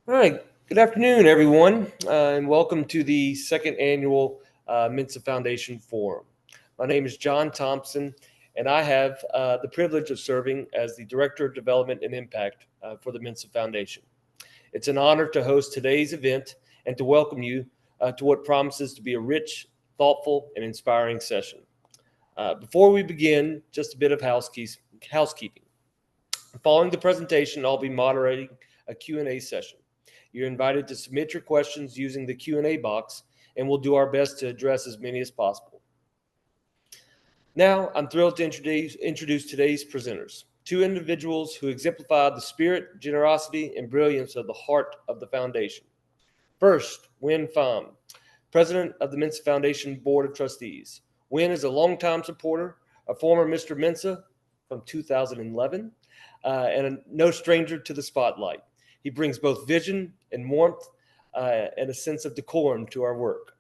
All right. Good afternoon, everyone, and welcome to the second annual Mensa Foundation Forum. My name is John Thompson, and I have the privilege of serving as the Director of Development and Impact for the Mensa Foundation. It's an honor to host today's event and to welcome you to what promises to be a rich, thoughtful, and inspiring session. Before we begin, just a bit of housekeeping. Following the presentation, I'll be moderating a Q&A session. You're invited to submit your questions using the Q&A box, and we'll do our best to address as many as possible. Now, I'm thrilled to introduce today's presenters, two individuals who exemplify the spirit, generosity, and brilliance of the heart of the foundation. First, Nguyen Pham, President of the Mensa Foundation Board of Trustees. Nguyen is a longtime supporter, a former Mr. Mensa from 2011, and no stranger to the spotlight. He brings both vision and warmth and a sense of decorum to our work.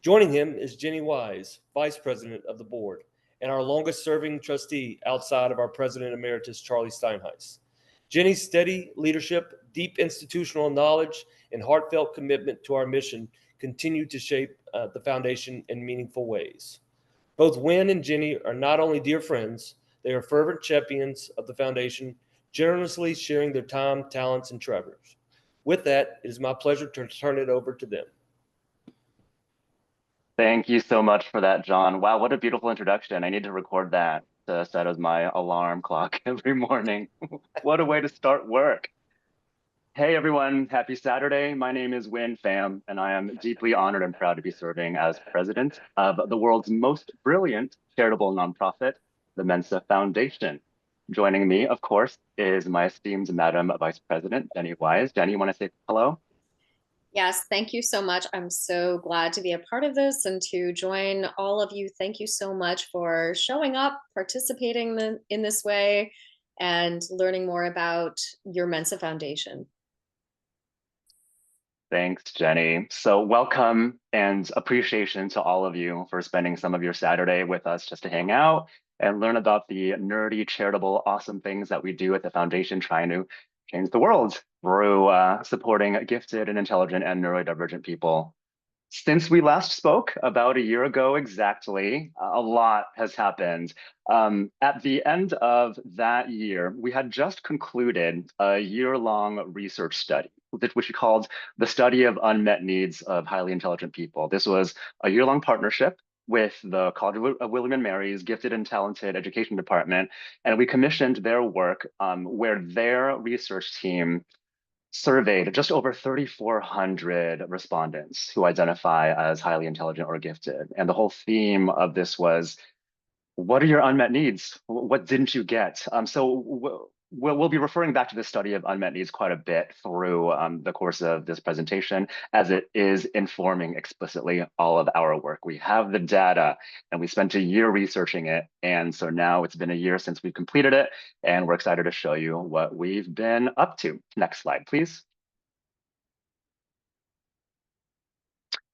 Joining him is Jenny Wise, Vice President of the Board, and our longest serving trustee outside of our President Emeritus, Charlie Steinheis. Jenny's steady leadership, deep institutional knowledge, and heartfelt commitment to our mission continue to shape the foundation in meaningful ways. Both Nguyen and Jenny are not only dear friends, they are fervent champions of the foundation, generously sharing their time, talents, and treasures. With that, it is my pleasure to turn it over to them. Thank you so much for that, John. Wow, what a beautiful introduction. I need to record that to set as my alarm clock every morning. What a way to start work. Hey everyone, happy Saturday. My name is Nguyen Pham, and I am deeply honored and proud to be serving as president of the world's most brilliant charitable nonprofit, the Mensa Foundation. Joining me, of course, is my esteemed Madam Vice President, Jenny Wise. Jenny, you want to say hello? Yes, thank you so much. I'm so glad to be a part of this and to join all of you. Thank you so much for showing up, participating in this way, and learning more about your Mensa Foundation. Thanks, Jenny. So welcome and appreciation to all of you for spending some of your Saturday with us just to hang out and learn about the nerdy, charitable, awesome things that we do at the foundation trying to change the world through supporting gifted and intelligent and neurodivergent people. Since we last spoke about a year ago exactly, a lot has happened. At the end of that year, we had just concluded a year-long research study, which we called the Study of Unmet Needs of Highly Intelligent People. This was a year-long partnership with the College of William and Mary's Gifted and Talented Education Department, and we commissioned their work where their research team surveyed just over 3,400 respondents who identify as highly intelligent or gifted. And the whole theme of this was, what are your unmet needs? What didn't you get? So we'll be referring back to this study of unmet needs quite a bit through the course of this presentation, as it is informing explicitly all of our work. We have the data and we spent a year researching it. And so now it's been a year since we've completed it, and we're excited to show you what we've been up to. Next slide, please.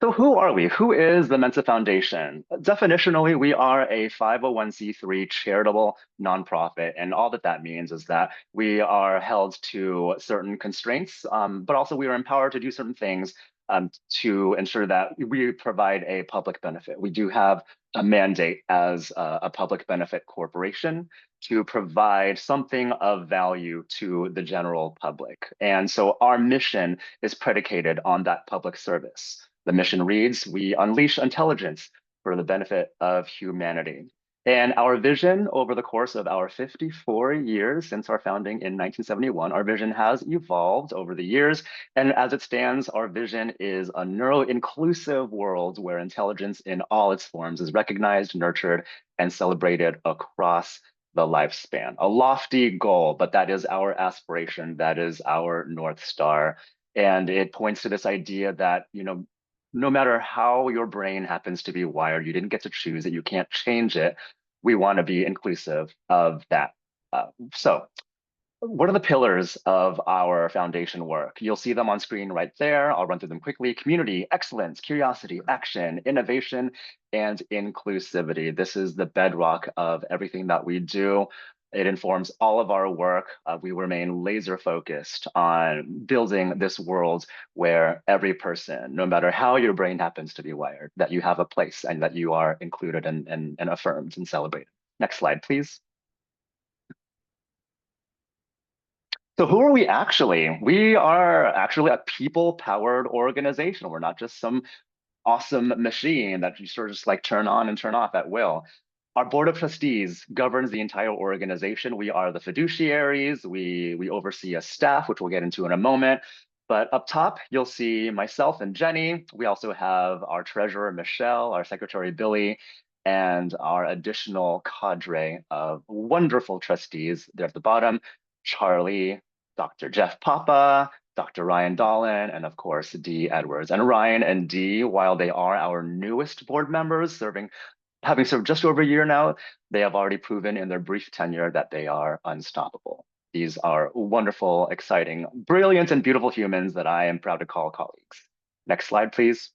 So who are we? Who is the Mensa Foundation? Definitionally, we are a 501c3 charitable nonprofit. And all that means is that we are held to certain constraints, but also we are empowered to do certain things to ensure that we provide a public benefit. We do have a mandate as a public benefit corporation to provide something of value to the general public. And so our mission is predicated on that public service. The mission reads, we unleash intelligence for the benefit of humanity. And our vision over the course of our 54 years since our founding in 1971, our vision has evolved over the years. And as it stands, our vision is a neuro-inclusive world where intelligence in all its forms is recognized, nurtured, and celebrated across the lifespan. A lofty goal, but that is our aspiration. That is our North Star. And it points to this idea that, no matter how your brain happens to be wired, you didn't get to choose it, you can't change it. We want to be inclusive of that. So what are the pillars of our foundation work? You'll see them on screen right there. I'll run through them quickly. Community, excellence, curiosity, action, innovation, and inclusivity. This is the bedrock of everything that we do. It informs all of our work. We remain laser focused on building this world where every person, no matter how your brain happens to be wired, that you have a place and that you are included and affirmed and celebrated. Next slide, please. So who are we actually? We are actually a people-powered organization. We're not just some awesome machine that you sort of just like turn on and turn off at will. Our board of trustees governs the entire organization. We are the fiduciaries. We oversee a staff, which we'll get into in a moment. But up top, you'll see myself and Jenny. We also have our treasurer, Michelle, our secretary, Billy, and our additional cadre of wonderful trustees there at the bottom, Charlie, Dr. Jeff Papa, Dr. Ryan Dolan, and of course, Dee Edwards. And Ryan and Dee, while they are our newest board members, having served just over a year now, they have already proven in their brief tenure that they are unstoppable. These are wonderful, exciting, brilliant, and beautiful humans that I am proud to call colleagues. Next slide, please.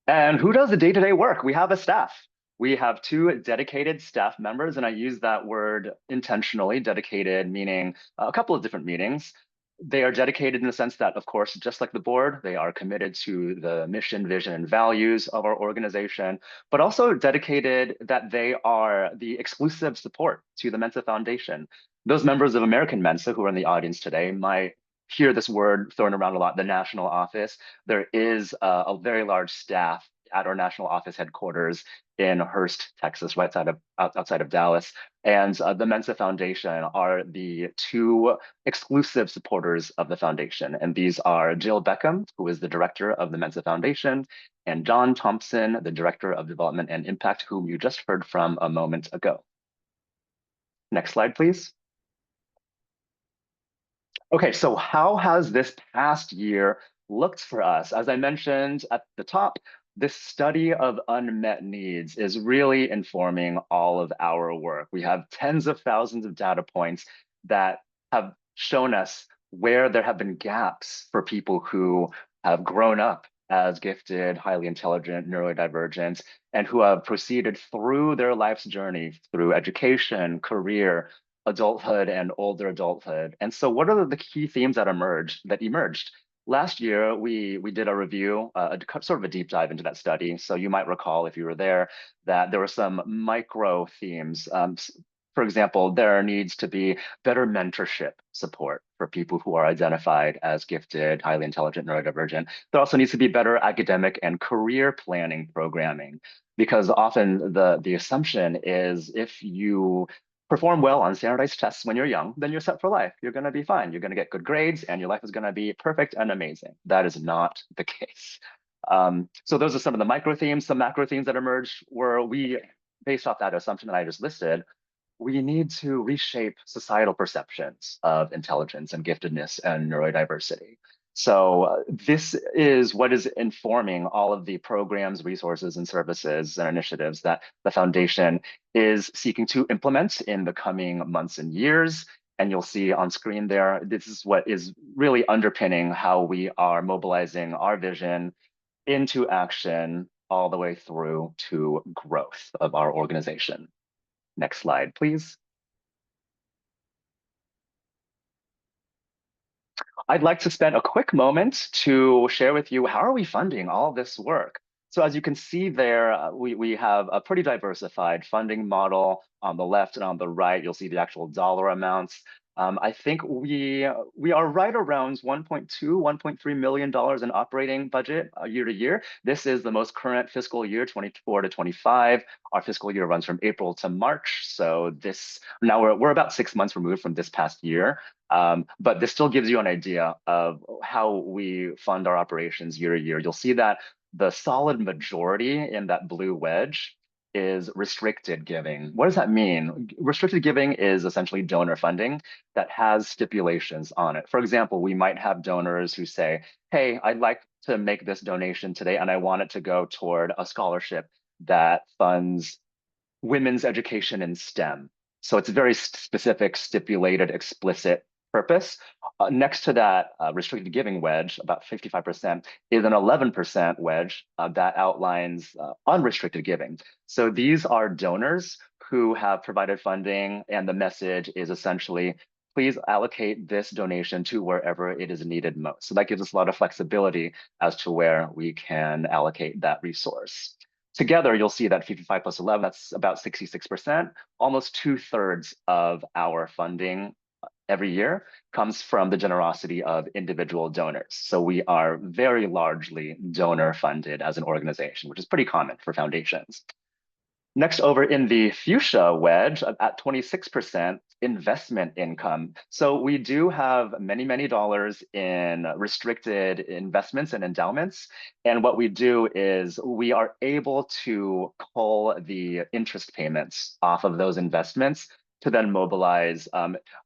And who does the day-to-day work? We have a staff. We have 2 dedicated staff members, and I use that word intentionally, dedicated meaning a couple of different meanings. They are dedicated in the sense that, of course, just like the board, they are committed to the mission, vision, and values of our organization, but also dedicated that they are the exclusive support to the Mensa Foundation. Those members of American Mensa who are in the audience today might hear this word thrown around a lot, the national office. There is a very large staff at our national office headquarters in Hurst, Texas, right outside of Dallas. And the Mensa Foundation are the 2 exclusive supporters of the foundation. And these are Jill Beckham, who is the director of the Mensa Foundation, and John Thompson, the director of development and impact, whom you just heard from a moment ago. Next slide, please. Okay, so how has this past year looked for us? As I mentioned at the top, this study of unmet needs is really informing all of our work. We have tens of thousands of data points that have shown us where there have been gaps for people who have grown up as gifted, highly intelligent, neurodivergent, and who have proceeded through their life's journey through education, career, adulthood, and older adulthood. And so what are the key themes that emerged? Last year, we did a review, sort of a deep dive into that study. So you might recall, if you were there, that there were some micro themes. For example, there needs to be better mentorship support for people who are identified as gifted, highly intelligent, neurodivergent. There also needs to be better academic and career planning programming, because often the assumption is if you perform well on standardized tests when you're young, then you're set for life. You're going to be fine. You're going to get good grades and your life is going to be perfect and amazing. That is not the case. So those are some of the micro themes. Some macro themes that emerged were based off that assumption that I just listed, we need to reshape societal perceptions of intelligence and giftedness and neurodiversity. So this is what is informing all of the programs, resources, and services and initiatives that the foundation is seeking to implement in the coming months and years. And you'll see on screen there, this is what is really underpinning how we are mobilizing our vision into action all the way through to growth of our organization. Next slide, please. I'd like to spend a quick moment to share with you how are we funding all this work. So as you can see there, we have a pretty diversified funding model on the left and on the right. You'll see the actual dollar amounts. I think we are right around $1.3 million in operating budget year to year. This is the most current fiscal year, 24 to 25. Our fiscal year runs from April to March. So now we're about 6 months removed from this past year. But this still gives you an idea of how we fund our operations year to year. You'll see that the solid majority in that blue wedge is restricted giving. What does that mean? Restricted giving is essentially donor funding that has stipulations on it. For example, we might have donors who say, hey, I'd like to make this donation today and I want it to go toward a scholarship that funds women's education in STEM. So it's a very specific, stipulated, explicit purpose. Next to that restricted giving wedge, about 55%, is an 11% wedge that outlines unrestricted giving. So these are donors who have provided funding, and the message is essentially, please allocate this donation to wherever it is needed most. So that gives us a lot of flexibility as to where we can allocate that resource. Together, you'll see that 55 plus 11, that's about 66%, almost 2/3 of our funding every year comes from the generosity of individual donors. So we are very largely donor funded as an organization, which is pretty common for foundations. Next, over in the fuchsia wedge at 26% investment income. So we do have many, many dollars in restricted investments and endowments. And what we do is we are able to cull the interest payments off of those investments to then mobilize,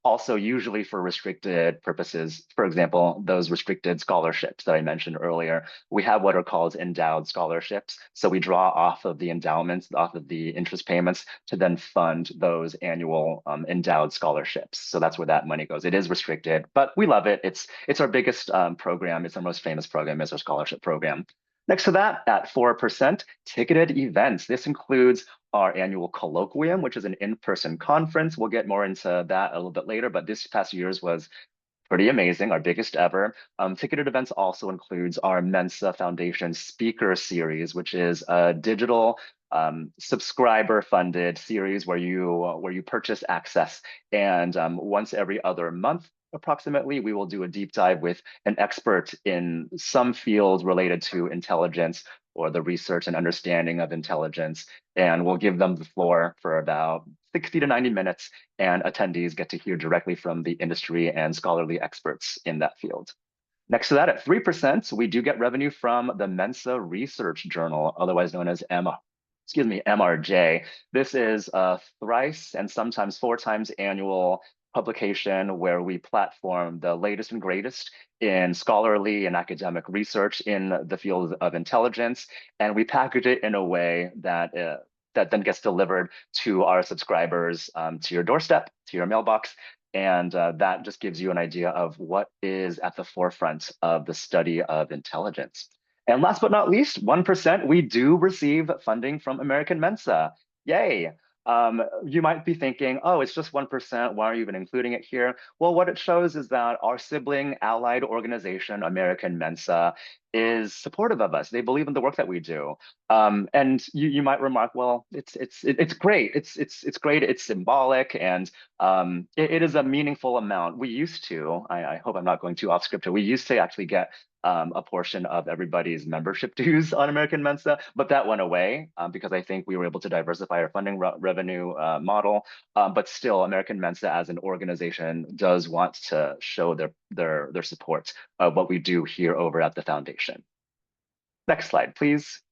also usually for restricted purposes. For example, those restricted scholarships that I mentioned earlier, we have what are called endowed scholarships. So we draw off of the endowments, off of the interest payments to then fund those annual endowed scholarships. So that's where that money goes. It is restricted, but we love it. It's our biggest program. It's our most famous program, is our scholarship program. Next to that, at 4%, ticketed events. This includes our annual Colloquium, which is an in-person conference. We'll get more into that a little bit later, but this past year's was pretty amazing, our biggest ever. Ticketed events also includes our Mensa Foundation Speaker Series, which is a digital subscriber-funded series where you purchase access, and once every other month, approximately, we will do a deep dive with an expert in some field related to intelligence or the research and understanding of intelligence, and we'll give them the floor for about 60 to 90 minutes, and attendees get to hear directly from the industry and scholarly experts in that field. Next to that, at 3%, we do get revenue from the Mensa Research Journal, otherwise known as MRJ. This is a thrice and sometimes 4 times annual publication where we platform the latest and greatest in scholarly and academic research in the field of intelligence, and we package it in a way that that then gets delivered to our subscribers, to your doorstep, to your mailbox, and that just gives you an idea of what is at the forefront of the study of intelligence. And last but not least, 1%, we do receive funding from American Mensa. Yay! You might be thinking, oh, it's just 1%. Why are you even including it here? Well, what it shows is that our sibling allied organization, American Mensa, is supportive of us. They believe in the work that we do. And you might remark, well, it's great. It's great. It's symbolic, and it is a meaningful amount. We used to. I hope I'm not going too off script here. We used to actually get a portion of everybody's membership dues on American Mensa, but that went away because I think we were able to diversify our funding revenue model. But still, American Mensa as an organization does want to show their support of what we do here over at the foundation. Next slide, please.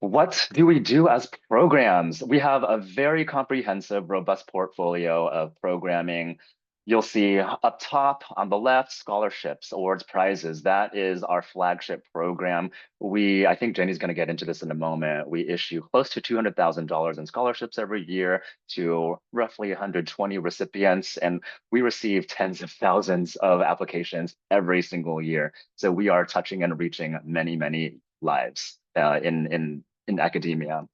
What do we do as programs? We have a very comprehensive, robust portfolio of programming. You'll see up top on the left, scholarships, awards, prizes. That is our flagship program. I think Jenny's going to get into this in a moment. We issue close to $200,000 in scholarships every year to roughly 120 recipients, and we receive tens of thousands of applications every single year. So we are touching and reaching many, many lives in academia.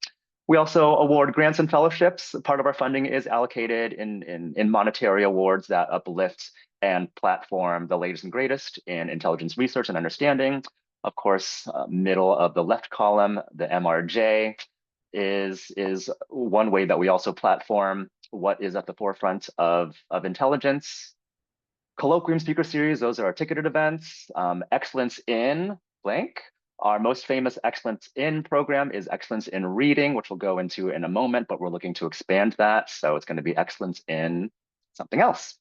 We also award grants and fellowships. Part of our funding is allocated in monetary awards that uplift and platform the latest and greatest in intelligence research and understanding. Of course, middle of the left column, the MRJ is one way that we also platform what is at the forefront of intelligence. Colloquium speaker series, those are our ticketed events. Excellence in blank. Our most famous Excellence in program is Excellence in Reading, which we'll go into in a moment, but we're looking to expand that. So it's going to be Excellence in something else.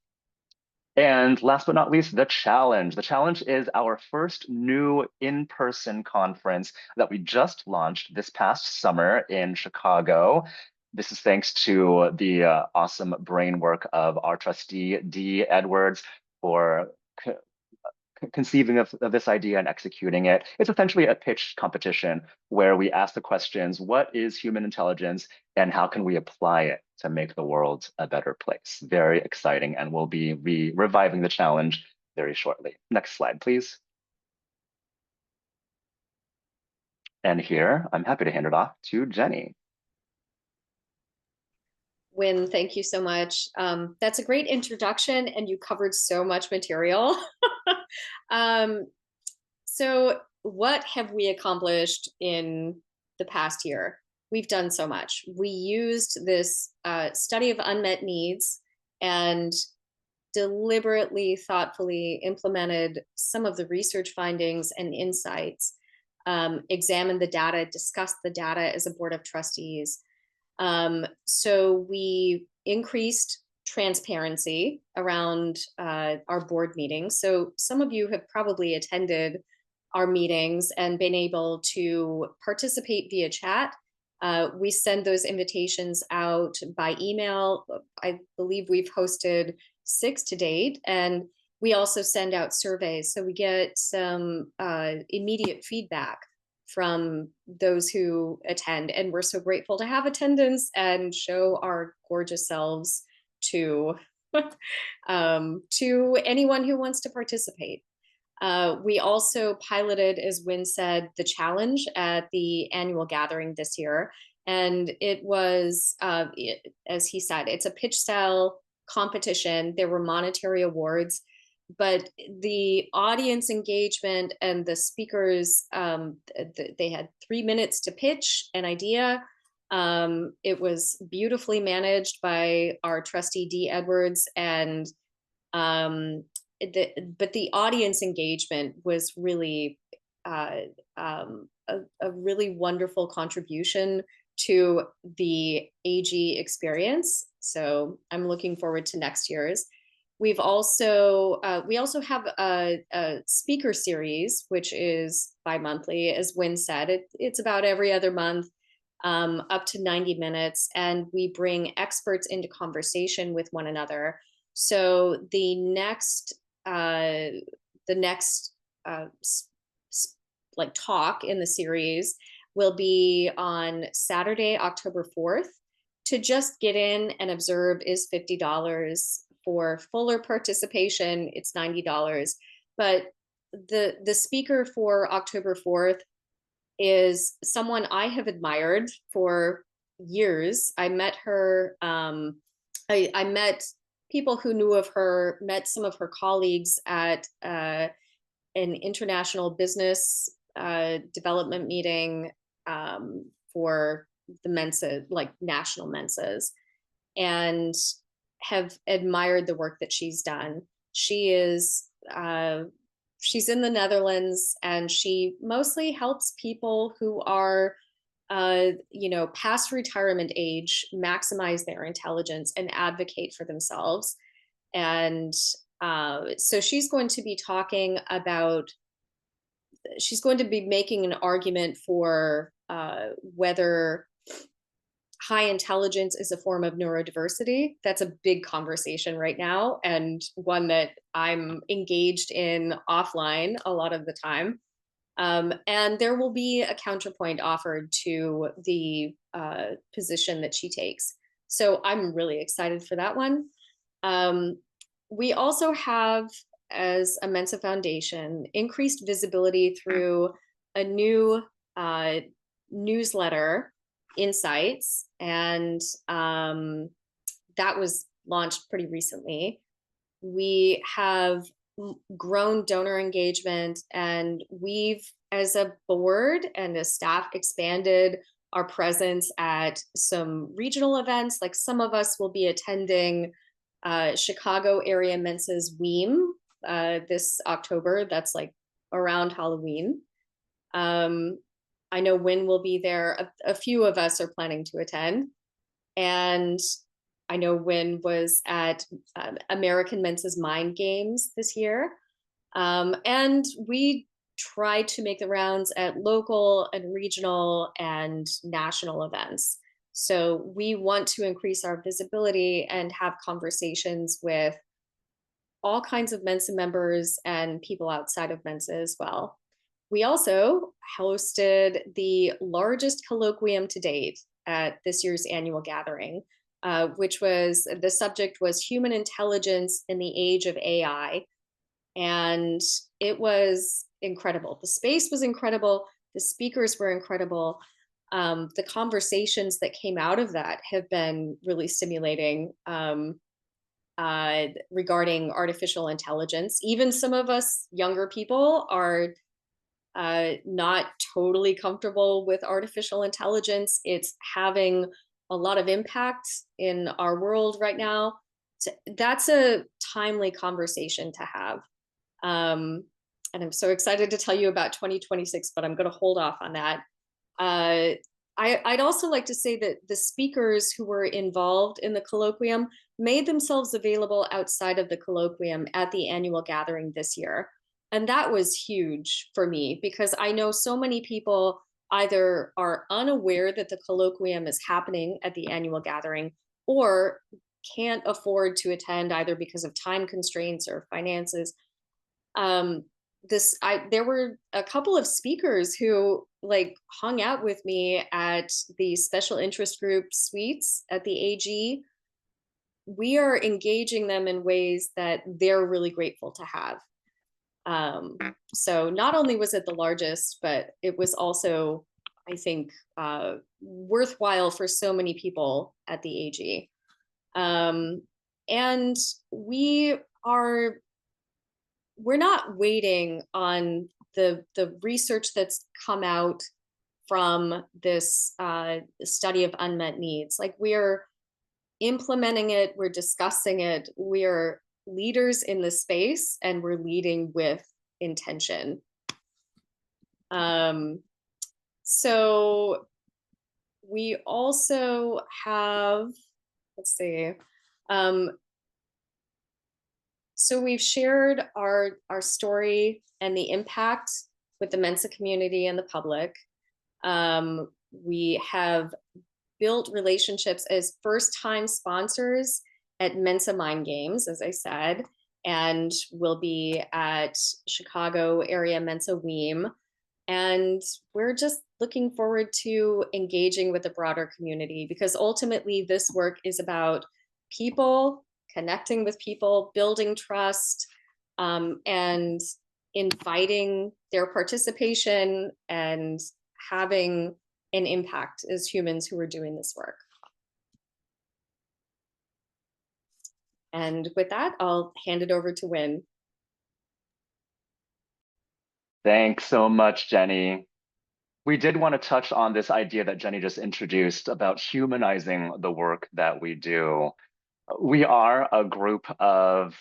And last but not least, the challenge. The challenge is our first new in-person conference that we just launched this past summer in Chicago. This is thanks to the awesome brain work of our trustee, Dee Edwards, for conceiving of this idea and executing it. It's essentially a pitch competition where we ask the questions, what is human intelligence and how can we apply it to make the world a better place? Very exciting, and we'll be reviving the challenge very shortly. Next slide, please. And here, I'm happy to hand it off to Jenny. Nguyen, thank you so much. That's a great introduction, and you covered so much material. So what have we accomplished in the past year? We've done so much. We used this study of unmet needs and deliberately, thoughtfully implemented some of the research findings and insights, examined the data, discussed the data as a board of trustees. So we increased transparency around our board meetings. So some of you have probably attended our meetings and been able to participate via chat. We send those invitations out by email. I believe we've hosted 6 to date, and we also send out surveys. So we get some immediate feedback from those who attend. And we're so grateful to have attendance and show our gorgeous selves to, to anyone who wants to participate. We also piloted, as Nguyen said, the challenge at the annual gathering this year. And it was, as he said, it's a pitch style competition. There were monetary awards, but the audience engagement and the speakers, they had 3 minutes to pitch an idea. It was beautifully managed by our trustee Dee Edwards, and but the audience engagement was really a really wonderful contribution to the AG experience. So I'm looking forward to next year's. We also have a speaker series, which is bi-monthly, as Nguyen said. It's about every other month, up to 90 minutes, and we bring experts into conversation with one another. So the next like talk in the series will be on Saturday, October 4th. To just get in and observe is $50. For fuller participation, it's $90. But the speaker for October 4th is someone I have admired for years. I met her, I met people who knew of her, met some of her colleagues at an international business development meeting for the Mensa, like national Mensas, and have admired the work that she's done. She is, she's in the Netherlands, and she mostly helps people who are, past retirement age, maximize their intelligence and advocate for themselves. And so she's going to be talking about, she's going to be making an argument for whether high intelligence is a form of neurodiversity. That's a big conversation right now, and one that I'm engaged in offline a lot of the time. And there will be a counterpoint offered to the position that she takes. So I'm really excited for that one. We also have, as a Mensa Foundation, increased visibility through a new newsletter, Insights, and that was launched pretty recently. We have grown donor engagement, and we've, as a board and a staff, expanded our presence at some regional events. Like some of us will be attending Chicago area Mensa's Weem this October. That's like around Halloween. I know Nguyen will be there. A few of us are planning to attend. And I know Nguyen was at American Mensa's Mind Games this year. And we try to make the rounds at local and regional and national events. So we want to increase our visibility and have conversations with all kinds of Mensa members and people outside of Mensa as well. We also hosted the largest colloquium to date at this year's annual gathering, which was, the subject was human intelligence in the age of AI. And it was incredible. The space was incredible. The speakers were incredible. The conversations that came out of that have been really stimulating regarding artificial intelligence. Even some of us younger people are not totally comfortable with artificial intelligence. It's having a lot of impact in our world right now. That's a timely conversation to have. And I'm so excited to tell you about 2026, but I'm going to hold off on that. I'd also like to say that the speakers who were involved in the colloquium made themselves available outside of the colloquium at the annual gathering this year. And that was huge for me because I know so many people either are unaware that the colloquium is happening at the annual gathering or can't afford to attend either because of time constraints or finances. There were a couple of speakers who like hung out with me at the special interest group suites at the AG. We are engaging them in ways that they're really grateful to have. So not only was it the largest, but it was also, I think, worthwhile for so many people at the AG. And we're not waiting on the research that's come out from this study of unmet needs. Like we're implementing it, we're discussing it, we're leaders in the space, and we're leading with intention. So we also have, let's see, so we've shared our story and the impact with the Mensa community and the public. We have built relationships as first-time sponsors at Mensa Mind Games, as I said, and we'll be at Chicago area Mensa Weem. And we're just looking forward to engaging with the broader community because ultimately this work is about people, connecting with people, building trust, and inviting their participation and having an impact as humans who are doing this work. And with that, I'll hand it over to Nguyen. Thanks so much, Jenny. We did want to touch on this idea that Jenny just introduced about humanizing the work that we do. We are a group of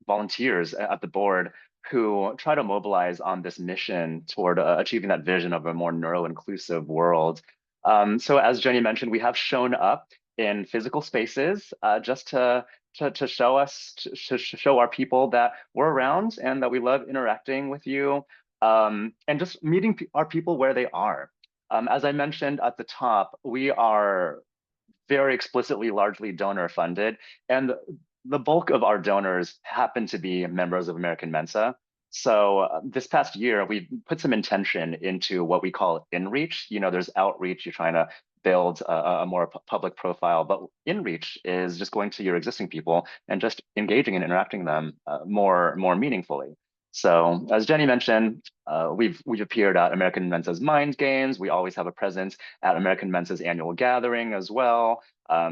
volunteers at the board who try to mobilize on this mission toward achieving that vision of a more neuro-inclusive world. So as Jenny mentioned, we have shown up in physical spaces just to show our people that we're around and that we love interacting with you and just meeting our people where they are. As I mentioned at the top, we are very explicitly largely donor funded, and the bulk of our donors happen to be members of American Mensa. So this past year, we put some intention into what we call inreach. You know, there's outreach, you're trying to build a more public profile, but inreach is just going to your existing people and just engaging and interacting them more meaningfully. So as Jenny mentioned, we've appeared at American Mensa's Mind Games. We always have a presence at American Mensa's annual gathering as well.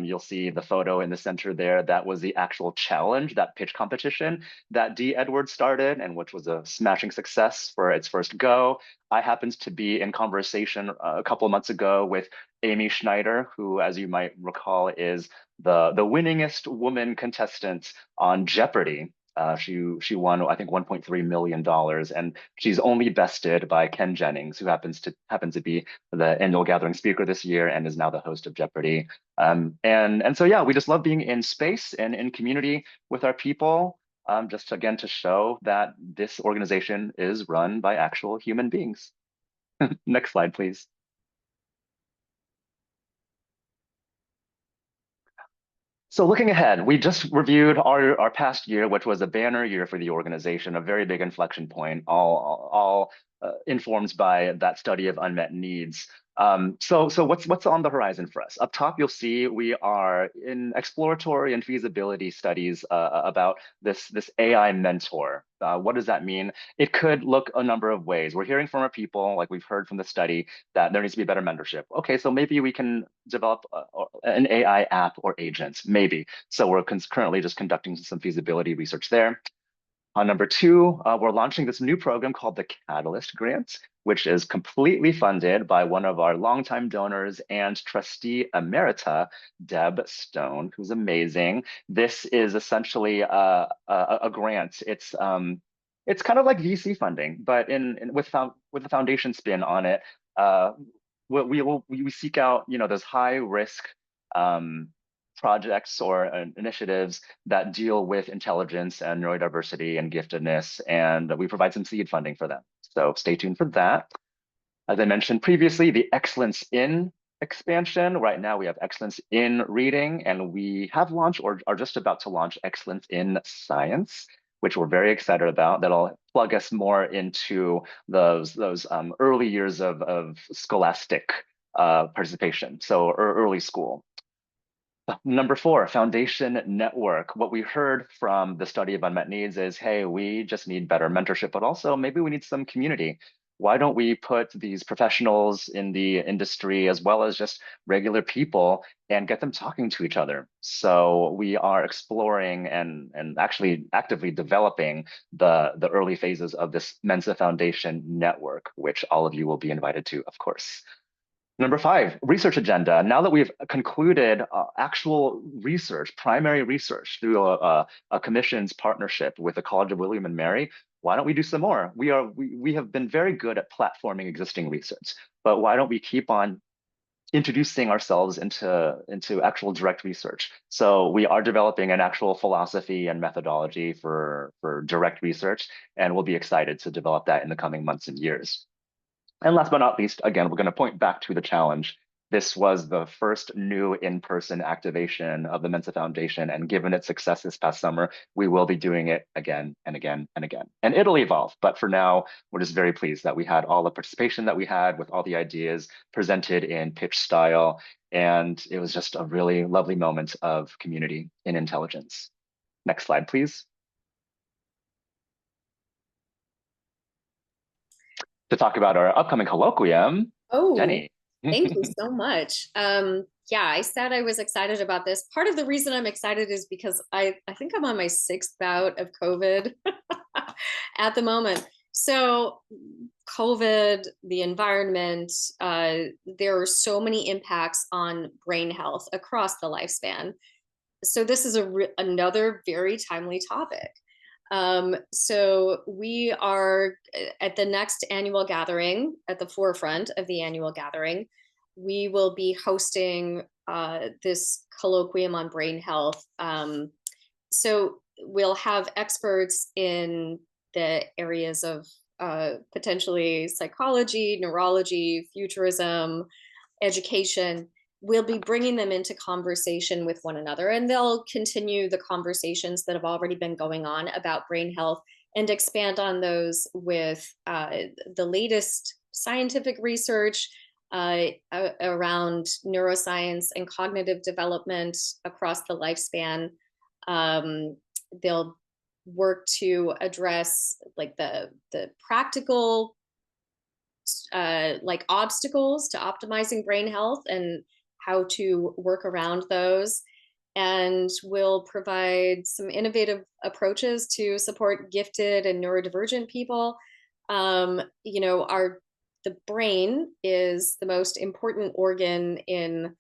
You'll see the photo in the center there. That was the actual challenge, that pitch competition that Dee Edwards started and which was a smashing success for its first go. I happened to be in conversation a couple of months ago with Amy Schneider, who, as you might recall, is the winningest woman contestant on Jeopardy! She won, I think, $1.3 million, and she's only bested by Ken Jennings, who happens to be the annual gathering speaker this year and is now the host of Jeopardy! And so yeah, we just love being in space and in community with our people, just again to show that this organization is run by actual human beings. Next slide, please. So looking ahead, we just reviewed our past year, which was a banner year for the organization, a very big inflection point, all informed by that study of unmet needs. So what's on the horizon for us? Up top, you'll see we are in exploratory and feasibility studies about this AI mentor. What does that mean? It could look a number of ways. We're hearing from our people, like we've heard from the study, that there needs to be better mentorship. Okay, so maybe we can develop an AI app or agent, maybe. So we're currently just conducting some feasibility research there. On number two, we're launching this new program called the Catalyst Grant, which is completely funded by one of our longtime donors and trustee emerita, Deb Stone, who's amazing. This is essentially a grant. It's kind of like VC funding, but with a foundation spin on it. We seek out, those high risk projects or initiatives that deal with intelligence and neurodiversity and giftedness, and we provide some seed funding for them. So stay tuned for that. As I mentioned previously, the Excellence in expansion. Right now we have Excellence in Reading, and we have launched or are just about to launch Excellence in Science, which we're very excited about. That'll plug us more into those early years of scholastic participation, so early school. Number four, foundation network. What we heard from the study of unmet needs is, hey, we just need better mentorship, but also maybe we need some community. Why don't we put these professionals in the industry as well as just regular people and get them talking to each other? So we are exploring and actually actively developing the early phases of this Mensa Foundation network, which all of you will be invited to, of course. Number five, research agenda. Now that we've concluded actual research, primary research through a commission's partnership with the College of William and Mary, why don't we do some more? We have been very good at platforming existing research, but why don't we keep on introducing ourselves into actual direct research? So we are developing an actual philosophy and methodology for direct research, and we'll be excited to develop that in the coming months and years. And last but not least, again, we're going to point back to the challenge. This was the first new in-person activation of the Mensa Foundation, and given its success this past summer, we will be doing it again and again and again. And it'll evolve, but for now, we're just very pleased that we had all the participation that we had with all the ideas presented in pitch style, and it was just a really lovely moment of community in intelligence. Next slide, please. To talk about our upcoming colloquium, Jenny. Thank you so much. Yeah, I said I was excited about this. Part of the reason I'm excited is because I think I'm on my 6th bout of COVID at the moment. So COVID, the environment, there are so many impacts on brain health across the lifespan. So this is another very timely topic. So we are at the next annual gathering, at the forefront of the annual gathering, we will be hosting this colloquium on brain health. So we'll have experts in the areas of potentially psychology, neurology, futurism, education. We'll be bringing them into conversation with one another, and they'll continue the conversations that have already been going on about brain health and expand on those with the latest scientific research around neuroscience and cognitive development across the lifespan. They'll work to address like the practical like obstacles to optimizing brain health and how to work around those. And we'll provide some innovative approaches to support gifted and neurodivergent people. You know, the brain is the most important organ in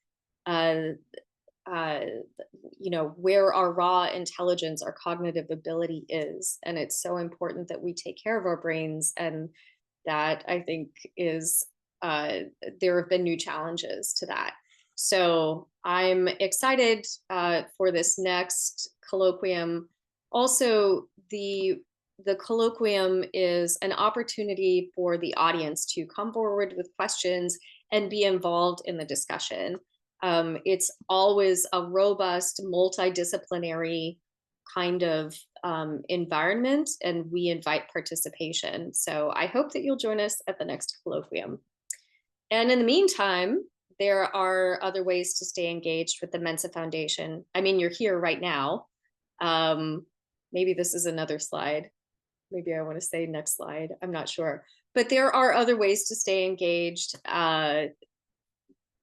you know, where our raw intelligence, our cognitive ability is. And it's so important that we take care of our brains. And that, I think, is there have been new challenges to that. So I'm excited for this next colloquium. Also, the colloquium is an opportunity for the audience to come forward with questions and be involved in the discussion. It's always a robust, multidisciplinary kind of environment, and we invite participation. So I hope that you'll join us at the next colloquium. And in the meantime, there are other ways to stay engaged with the Mensa Foundation. I mean, you're here right now. Maybe this is another slide. Maybe I want to say next slide. I'm not sure. But there are other ways to stay engaged.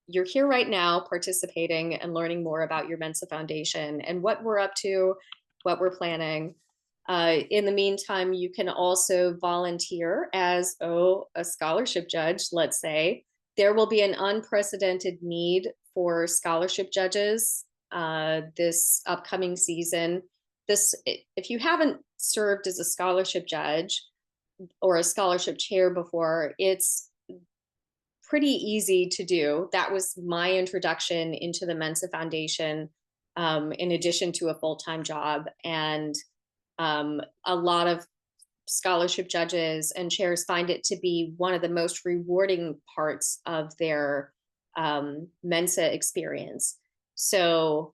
You're here right now participating and learning more about your Mensa Foundation and what we're up to, what we're planning. In the meantime, you can also volunteer as a scholarship judge, let's say. There will be an unprecedented need for scholarship judges this upcoming season. If you haven't served as a scholarship judge or a scholarship chair before, it's pretty easy to do. That was my introduction into the Mensa Foundation, in addition to a full-time job. And a lot of scholarship judges and chairs find it to be one of the most rewarding parts of their Mensa experience. So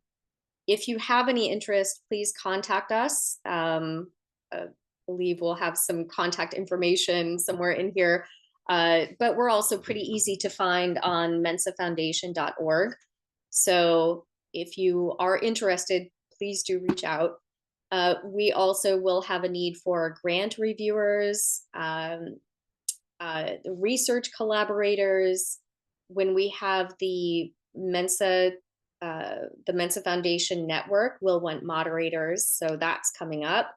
if you have any interest, please contact us. I believe we'll have some contact information somewhere in here. But we're also pretty easy to find on mensafoundation.org. So if you are interested, please do reach out. We also will have a need for grant reviewers, research collaborators. When we have the Mensa Foundation Network, we'll want moderators, so that's coming up.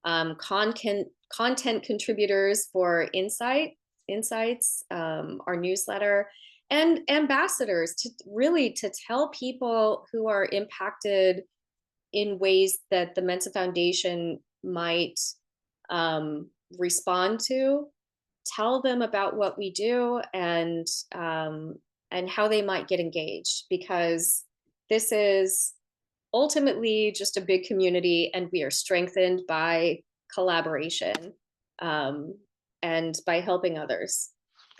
Content contributors for Insights, our newsletter, and ambassadors to tell people who are impacted in ways that the Mensa Foundation might respond to. Tell them about what we do and how they might get engaged, because this is ultimately just a big community, and we are strengthened by collaboration and by helping others.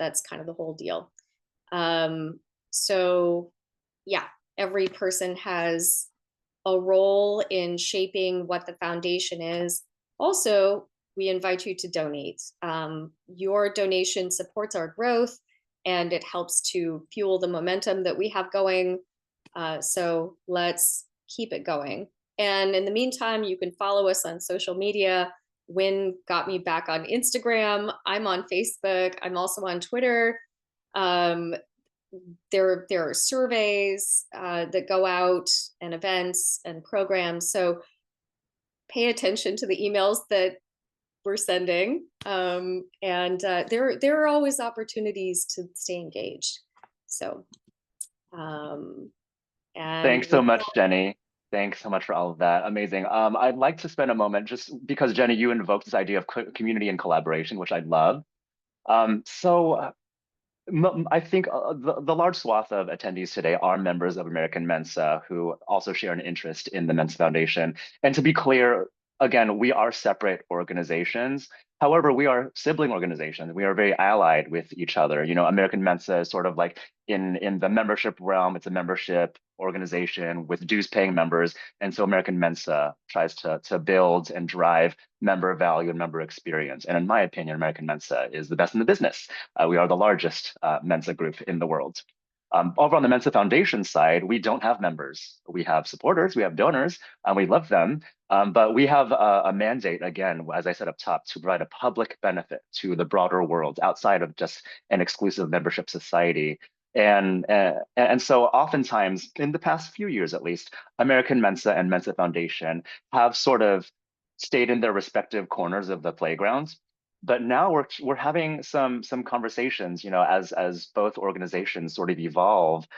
That's kind of the whole deal. So yeah, every person has a role in shaping what the foundation is. Also, we invite you to donate. Your donation supports our growth, and it helps to fuel the momentum that we have going. So let's keep it going. And in the meantime, you can follow us on social media. Nguyen got me back on Instagram. I'm on Facebook. I'm also on Twitter. There are surveys that go out, and events and programs. So pay attention to the emails that we're sending. There are always opportunities to stay engaged. So, and Thanks so much, Jenny. Thanks so much for all of that. Amazing. I'd like to spend a moment, just because Jenny, you invoked this idea of community and collaboration, which I love. I think the large swath of attendees today are members of American Mensa who also share an interest in the Mensa Foundation. And to be clear, again, we are separate organizations. However, we are sibling organizations. We are very allied with each other. You know, American Mensa is sort of like in the membership realm, it's a membership organization with dues paying members. And so American Mensa tries to build and drive member value and member experience. And in my opinion, American Mensa is the best in the business. We are the largest Mensa group in the world. Over on the Mensa Foundation side, we don't have members. We have supporters, we have donors, and we love them. But we have a mandate, again, as I said up top, to provide a public benefit to the broader world outside of just an exclusive membership society. And so oftentimes, in the past few years at least, American Mensa and Mensa Foundation have sort of stayed in their respective corners of the playgrounds. But now we're having some conversations, you know, as both organizations sort of evolve.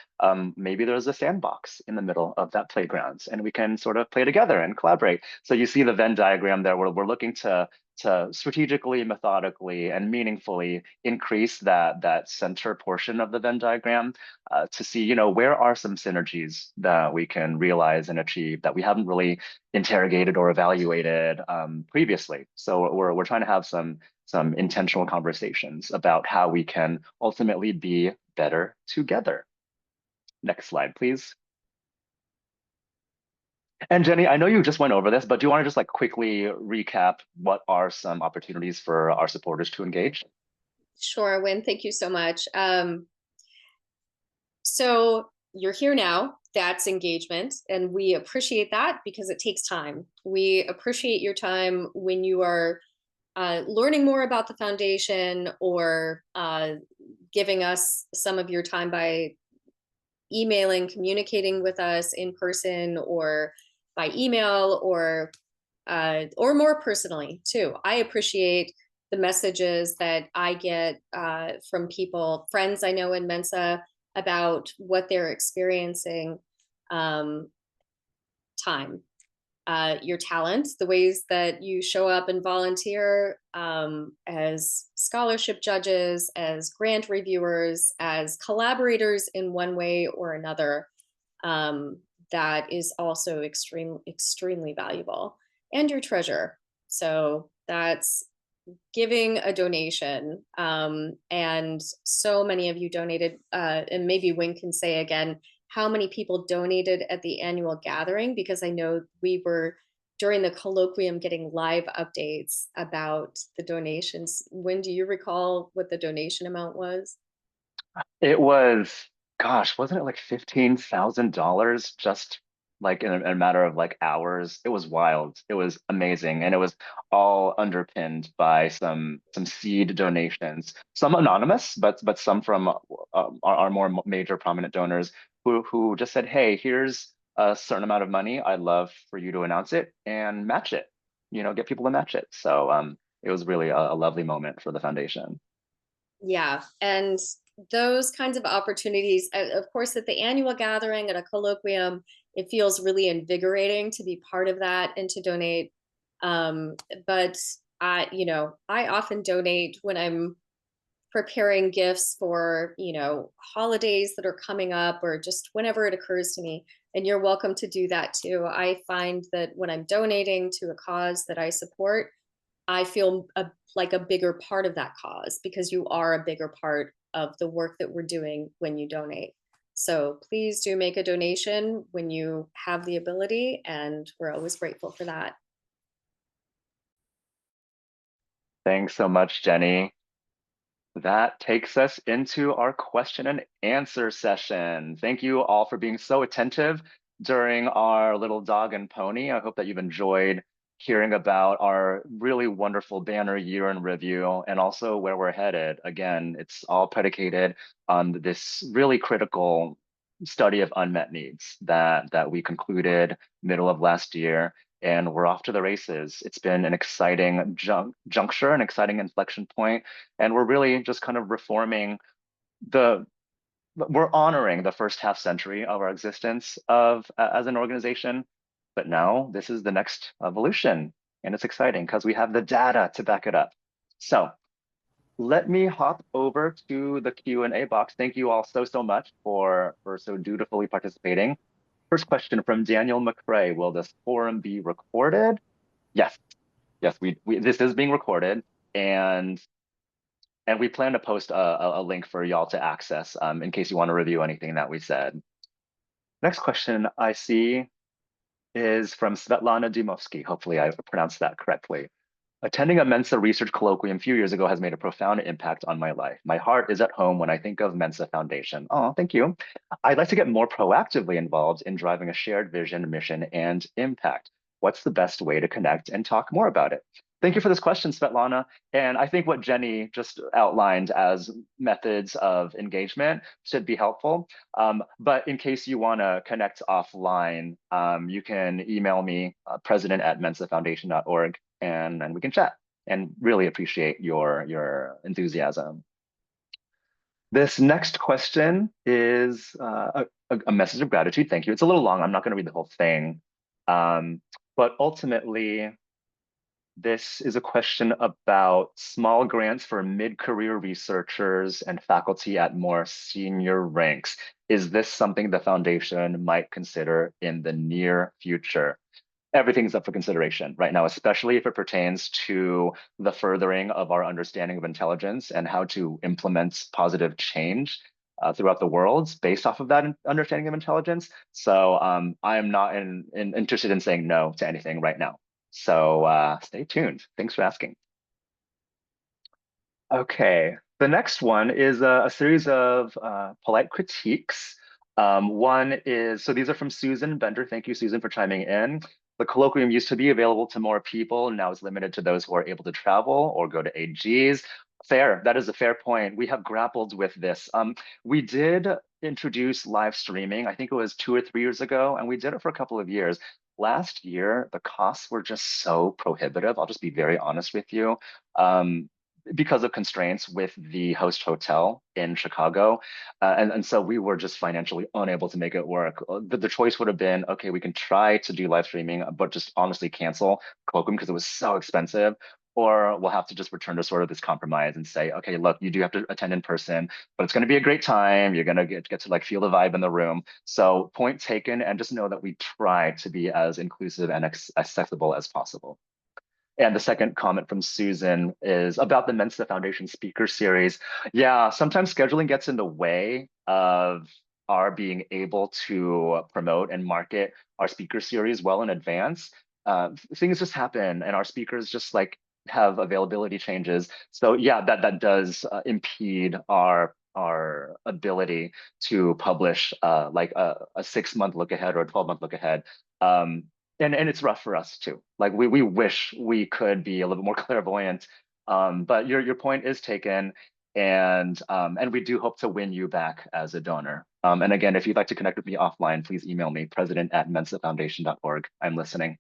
Maybe there's a sandbox in the middle of that playground, and we can sort of play together and collaborate. So you see the Venn diagram there, where we're looking to strategically, methodically, and meaningfully increase that center portion of the Venn diagram to see, you know, where are some synergies that we can realize and achieve that we haven't really interrogated or evaluated previously. So we're trying to have some intentional conversations about how we can ultimately be better together. Next slide, please. And Jenny, I know you just went over this, but do you want to just like quickly recap what are some opportunities for our supporters to engage? Sure, Nguyen, thank you so much. So you're here now. That's engagement. And we appreciate that because it takes time. We appreciate your time when you are learning more about the foundation or giving us some of your time by emailing, communicating with us in person or by email or more personally too. I appreciate the messages that I get from people, friends I know in Mensa, about what they're experiencing. Time, your talents, the ways that you show up and volunteer as scholarship judges, as grant reviewers, as collaborators in one way or another. That is also extremely valuable, and your treasure. So that's giving a donation. And so many of you donated, and maybe Wing can say again how many people donated at the annual gathering, because I know we were during the colloquium getting live updates about the donations. When do you recall what the donation amount was? It was, gosh, wasn't it like $15,000 just like in a matter of like hours? It was wild. It was amazing, and it was all underpinned by some seed donations, some anonymous, but some from our more major prominent donors who just said, "Hey, here's a certain amount of money. I'd love for you to announce it and match it. You know, get people to match it." So it was really a lovely moment for the foundation. Yeah, and those kinds of opportunities, of course, at the annual gathering, at a colloquium, it feels really invigorating to be part of that and to donate. But I often donate when I'm preparing gifts for, holidays that are coming up or just whenever it occurs to me. And you're welcome to do that too. I find that when I'm donating to a cause that I support, I feel like a bigger part of that cause because you are a bigger part of the work that we're doing when you donate. So please do make a donation when you have the ability, and we're always grateful for that. Thanks so much, Jenny. That takes us into our question and answer session. Thank you all for being so attentive during our little dog and pony. I hope that you've enjoyed hearing about our really wonderful banner year in review and also where we're headed. Again, it's all predicated on this really critical study of unmet needs that we concluded middle of last year, and we're off to the races. It's been an exciting juncture, an exciting inflection point, and we're really just kind of reforming we're honoring the first half century of our existence as an organization, but now this is the next evolution, and it's exciting because we have the data to back it up. So let me hop over to the Q&A box. Thank you all so much for so dutifully participating. First question from Daniel McCrae: will this forum be recorded? Yes, yes, this is being recorded, and we plan to post a link for y'all to access in case you want to review anything that we said. Next question I see is from Svetlana Dimovsky. Hopefully I pronounced that correctly. Attending a Mensa research colloquium a few years ago has made a profound impact on my life. My heart is at home when I think of Mensa Foundation. Oh, thank you. I'd like to get more proactively involved in driving a shared vision, mission, and impact. What's the best way to connect and talk more about it? Thank you for this question, Svetlana. And I think what Jenny just outlined as methods of engagement should be helpful. But in case you want to connect offline, you can email me, president@mensafoundation.org, and we can chat, and really appreciate your enthusiasm. This next question is a message of gratitude. Thank you. It's a little long. I'm not going to read the whole thing. But ultimately, this is a question about small grants for mid-career researchers and faculty at more senior ranks. Is this something the foundation might consider in the near future? Everything's up for consideration right now, especially if it pertains to the furthering of our understanding of intelligence and how to implement positive change throughout the world based off of that understanding of intelligence. So I am not interested in saying no to anything right now. So stay tuned. Thanks for asking. Okay, the next one is a series of polite critiques One is, so these are from Susan Bender. Thank you, Susan, for chiming in. The colloquium used to be available to more people. Now it's limited to those who are able to travel or go to AGs. Fair, that is a fair point. We have grappled with this. We did introduce live streaming, I think it was 2 or 3 years ago, and we did it for a couple of years. Last year, the costs were just so prohibitive. I'll just be very honest with you. Because of constraints with the host hotel in Chicago. And so we were just financially unable to make it work. The choice would have been, okay, we can try to do live streaming, but just honestly cancel Colloquium because it was so expensive. Or we'll have to just return to sort of this compromise and say, okay, look, you do have to attend in person, but it's going to be a great time. You're going to get to like feel the vibe in the room. So point taken, and just know that we try to be as inclusive and accessible as possible. And the second comment from Susan is about the Mensa Foundation speaker series. Yeah, sometimes scheduling gets in the way of our being able to promote and market our speaker series well in advance. Things just happen and our speakers just like have availability changes. So yeah, that does impede our ability to publish like a 6-month look ahead or a 12-month look ahead. And it's rough for us too. Like we wish we could be a little bit more clairvoyant, but your point is taken, and we do hope to win you back as a donor. And again, if you'd like to connect with me offline, please email me, president@mensafoundation.org. I'm listening.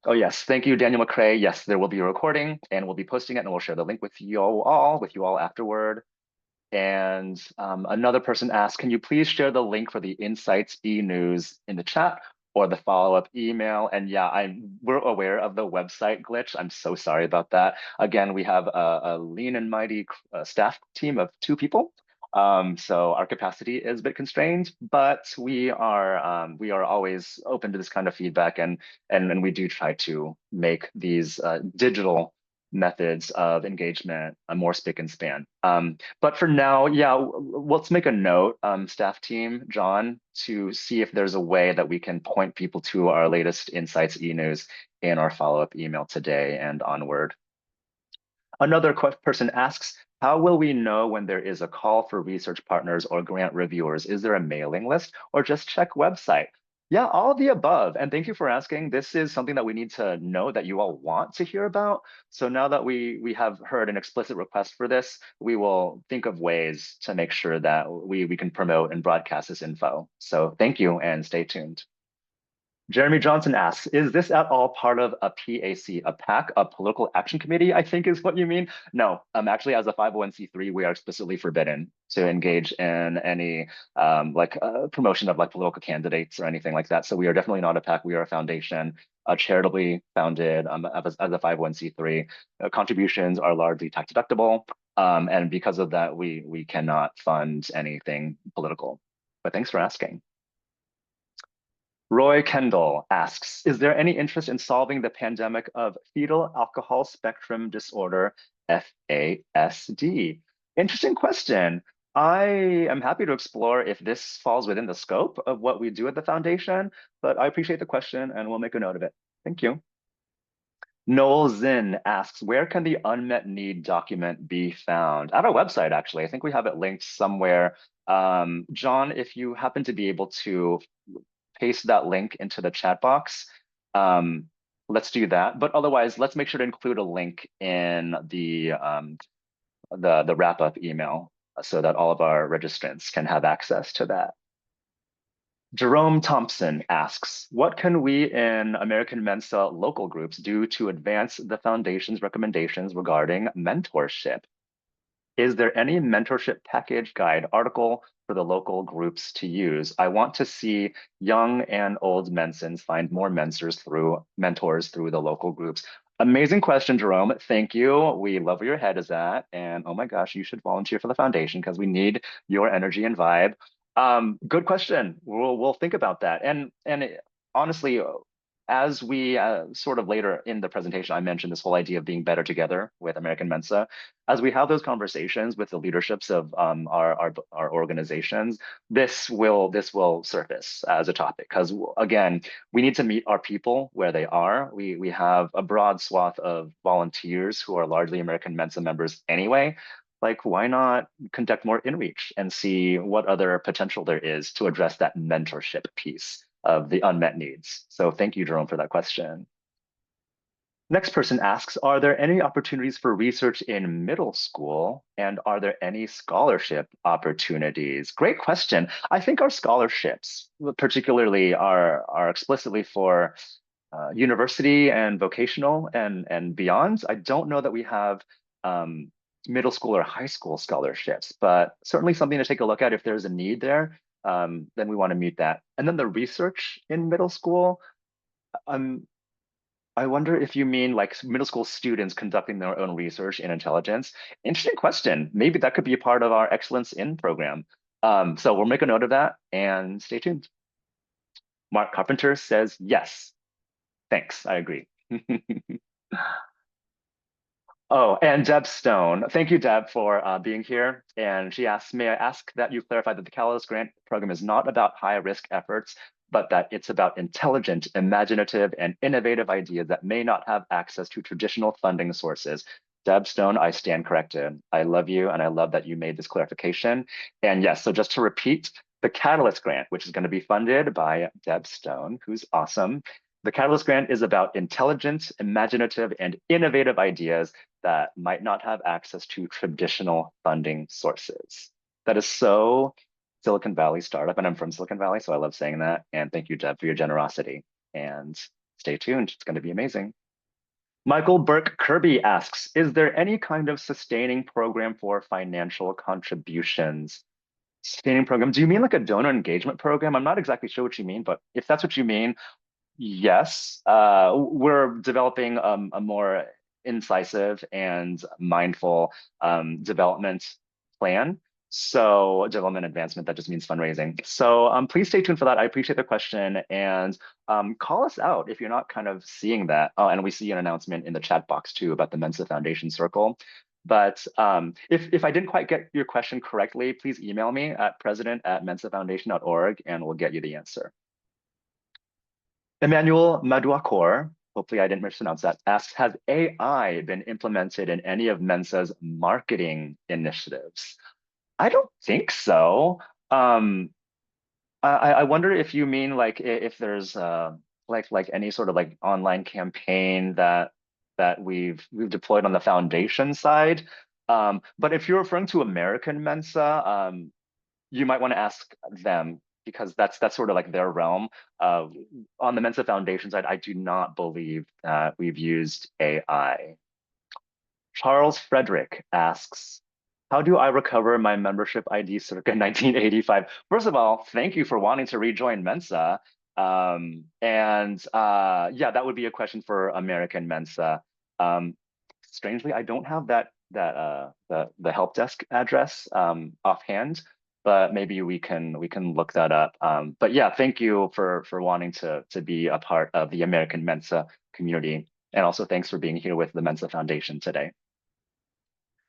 Oh yes, thank you, Daniel McCrae. Yes, there will be a recording, and we'll be posting it, and we'll share the link with you all afterward. And another person asked, can you please share the link for the Insights e-news in the chat or the follow-up email? And yeah, we're aware of the website glitch. I'm so sorry about that. Again, we have a lean and mighty staff team of 2 people. So our capacity is a bit constrained, but we are always open to this kind of feedback, and we do try to make these digital methods of engagement more spick and span. But for now, yeah, let's make a note, staff team, John, to see if there's a way that we can point people to our latest Insights e-news in our follow-up email today and onward. Another person asks, how will we know when there is a call for research partners or grant reviewers? Is there a mailing list or just check website? Yeah, all of the above. And thank you for asking. This is something that we need to know that you all want to hear about. So now that we have heard an explicit request for this, we will think of ways to make sure that we can promote and broadcast this info. So thank you and stay tuned. Jeremy Johnson asks, is this at all part of a PAC, a PAC, a political action committee, I think is what you mean? No, actually as a 501c3, we are explicitly forbidden to engage in any promotion of like political candidates or anything like that. So we are definitely not a PAC, we are a foundation, charitably founded as a 501c3. Contributions are largely tax deductible. And because of that, we cannot fund anything political. But thanks for asking. Roy Kendall asks, is there any interest in solving the pandemic of fetal alcohol spectrum disorder, FASD? Interesting question. I am happy to explore if this falls within the scope of what we do at the foundation, but I appreciate the question and we'll make a note of it. Thank you. Noel Zinn asks, where can the unmet need document be found? At our website, actually. I think we have it linked somewhere. John, if you happen to be able to paste that link into the chat box, let's do that. But otherwise, let's make sure to include a link in the wrap-up email so that all of our registrants can have access to that. Jerome Thompson asks, what can we in American Mensa local groups do to advance the foundation's recommendations regarding mentorship? Is there any mentorship package guide article for the local groups to use? I want to see young and old Mensans find more mentors through the local groups. Amazing question, Jerome. Thank you. We love where your head is at. And oh my gosh, you should volunteer for the foundation because we need your energy and vibe. Good question. We'll think about that. And honestly, as we sort of later in the presentation, I mentioned this whole idea of being better together with American Mensa. As we have those conversations with the leaderships of our organizations, this will surface as a topic because again, we need to meet our people where they are. We have a broad swath of volunteers who are largely American Mensa members anyway. like why not conduct more inreach and see what other potential there is to address that mentorship piece of the unmet needs? So thank you, Jerome, for that question. Next person asks, are there any opportunities for research in middle school? And are there any scholarship opportunities? Great question. I think our scholarships, particularly, are explicitly for university and vocational and beyond. I don't know that we have middle school or high school scholarships, but certainly something to take a look at if there's a need there. Then we want to meet that. And then the research in middle school, I wonder if you mean like middle school students conducting their own research in intelligence. Interesting question. Maybe that could be a part of our Excellence In program. So we'll make a note of that and stay tuned. Mark Carpenter says yes. Thanks, I agree. Oh, and Deb Stone. Thank you, Deb, for being here. And she asks, may I ask that you clarify that the Catalyst Grant Program is not about high-risk efforts, but that it's about intelligent, imaginative, and innovative ideas that may not have access to traditional funding sources. Deb Stone, I stand corrected. I love you, and I love that you made this clarification. And yes, so just to repeat, the Catalyst Grant, which is going to be funded by Deb Stone, who's awesome. The Catalyst Grant is about intelligent, imaginative, and innovative ideas that might not have access to traditional funding sources. That is so Silicon Valley startup, and I'm from Silicon Valley, so I love saying that. And thank you, Deb, for your generosity. And stay tuned, it's going to be amazing. Michael Burke Kirby asks, is there any kind of sustaining program for financial contributions? Sustaining program, do you mean like a donor engagement program? I'm not exactly sure what you mean, but if that's what you mean, yes. We're developing a more incisive and mindful development plan. So development advancement, that just means fundraising. So please stay tuned for that. I appreciate the question, and call us out if you're not kind of seeing that. Oh, and we see an announcement in the chat box too about the Mensa Foundation Circle. But if I didn't quite get your question correctly, please email me at president@mensafoundation.org and we'll get you the answer. Emmanuel Maduakor, hopefully I didn't mispronounce that, asks, has AI been implemented in any of Mensa's marketing initiatives? I don't think so. I wonder if you mean like if there's like any sort of like online campaign that we've deployed on the foundation side. But if you're referring to American Mensa, you might want to ask them because that's sort of like their realm. On the Mensa Foundation side, I do not believe that we've used AI. Charles Frederick asks, how do I recover my membership ID circa 1985? First of all, thank you for wanting to rejoin Mensa. Yeah, that would be a question for American Mensa. Strangely, I don't have the help desk address offhand, but maybe we can look that up. But yeah, thank you for wanting to be a part of the American Mensa community, and also thanks for being here with the Mensa Foundation today.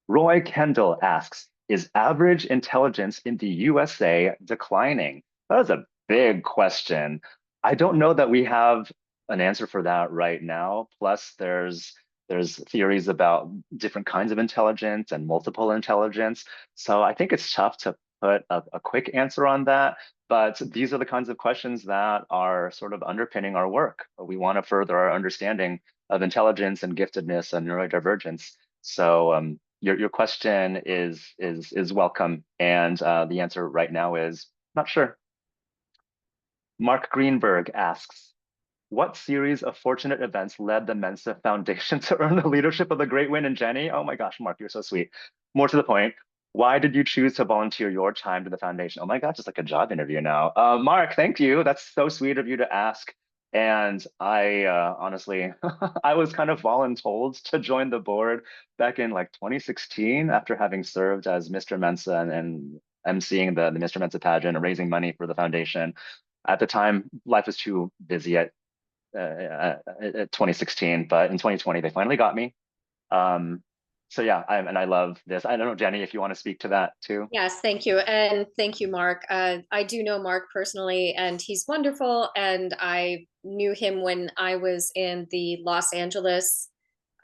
Roy Kendall asks, is average intelligence in the USA declining? That is a big question. I don't know that we have an answer for that right now. Plus, there's theories about different kinds of intelligence and multiple intelligence. So I think it's tough to put a quick answer on that. But these are the kinds of questions that are sort of underpinning our work. We want to further our understanding of intelligence and giftedness and neurodivergence. So your question is welcome, and the answer right now is not sure. Mark Greenberg asks, what series of fortunate events led the Mensa Foundation to earn the leadership of the great Nguyen and Jenny? Oh my gosh, Mark, you're so sweet. More to the point, why did you choose to volunteer your time to the foundation? Oh my gosh, it's like a job interview now. Mark, thank you. That's so sweet of you to ask. And I honestly, I was kind of voluntold to join the board back in like 2016 after having served as Mr. Mensa and emceeing the Mr. Mensa pageant and raising money for the foundation. At the time, life was too busy at 2016, but in 2020, they finally got me. So yeah, I love this. I don't know, Jenny, if you want to speak to that too. Yes, thank you. And thank you, Mark. I do know Mark personally, and he's wonderful. And I knew him when I was in the Los Angeles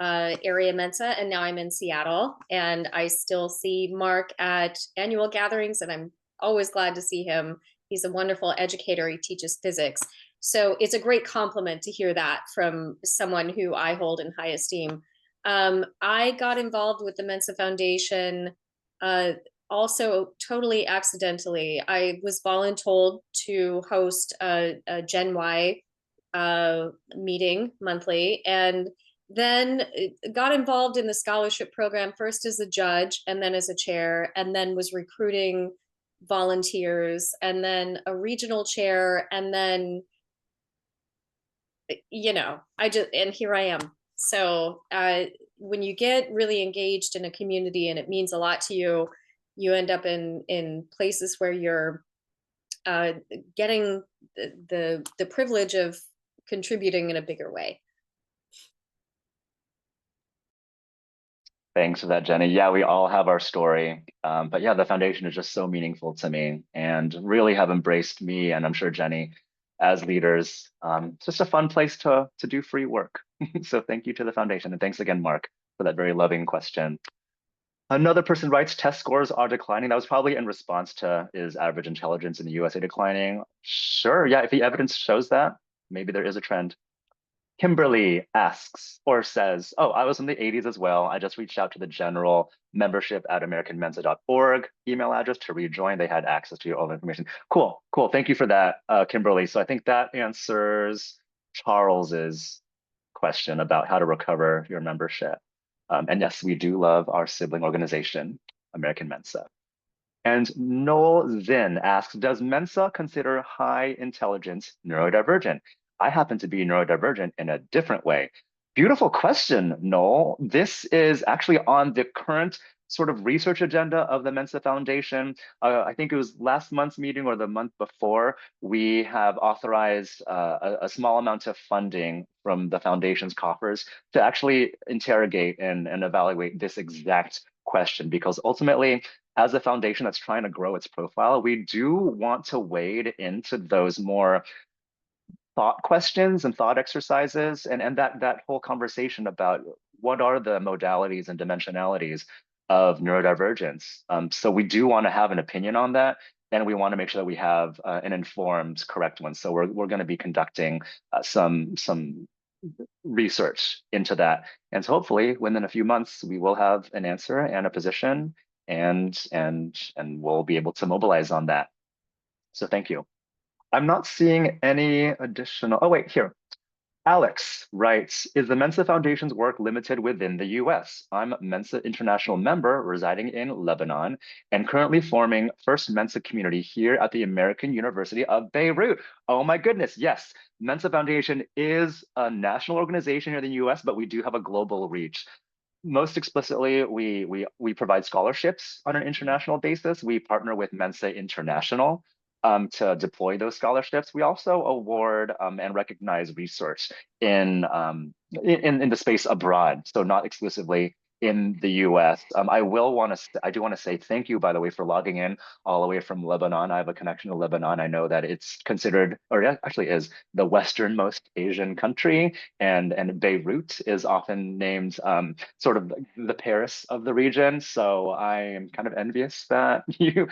area Mensa, and now I'm in Seattle, and I still see Mark at annual gatherings, and I'm always glad to see him. He's a wonderful educator. He teaches physics. So it's a great compliment to hear that from someone who I hold in high esteem. I got involved with the Mensa Foundation also totally accidentally. I was voluntold to host a Gen Y meeting monthly, and then got involved in the scholarship program, first as a judge and then as a chair, and then was recruiting volunteers, and then a regional chair, and then, and here I am. So when you get really engaged in a community and it means a lot to you, you end up in places where you're getting the privilege of contributing in a bigger way. Thanks for that, Jenny. Yeah, we all have our story. But yeah, the foundation is just so meaningful to me and really have embraced me, and I'm sure Jenny, as leaders. It's just a fun place to do free work. So thank you to the foundation. And thanks again, Mark, for that very loving question. Another person writes, test scores are declining. That was probably in response to, is average intelligence in the USA declining? Sure, yeah, if the evidence shows that, maybe there is a trend. Kimberly asks or says, oh, I was in the 80s as well. I just reached out to the general membership at americanmensa.org email address to rejoin. They had access to all the information. Cool, cool. Thank you for that, Kimberly. So I think that answers Charles's question about how to recover your membership. And yes, we do love our sibling organization, American Mensa. And Noel Zinn asks, does Mensa consider high intelligence neurodivergent? I happen to be neurodivergent in a different way. Beautiful question, Noel. This is actually on the current sort of research agenda of the Mensa Foundation. I think it was last month's meeting or the month before, we have authorized a small amount of funding from the foundation's coffers to actually interrogate and evaluate this exact question, because ultimately, as a foundation that's trying to grow its profile, we do want to wade into those more thought questions and thought exercises, and that whole conversation about what are the modalities and dimensionalities of neurodivergence. So we do want to have an opinion on that, and we want to make sure that we have an informed, correct one. So we're going to be conducting some research into that, and so hopefully within a few months we will have an answer and a position, and we'll be able to mobilize on that. So thank you. I'm not seeing any additional, oh wait, here. Alex writes, is the Mensa Foundation's work limited within the US? I'm a Mensa International member residing in Lebanon and currently forming First Mensa community here at the American University of Beirut. Oh my goodness, yes. Mensa Foundation is a national organization here in the US, but we do have a global reach. Most explicitly, we provide scholarships on an international basis. We partner with Mensa International to deploy those scholarships. We also award and recognize research in the space abroad, so not exclusively in the US. I do want to say thank you, by the way, for logging in all the way from Lebanon. I have a connection to Lebanon. I know that it's considered, or it actually is, the westernmost Asian country, and Beirut is often named sort of the Paris of the region. So I am kind of envious that you're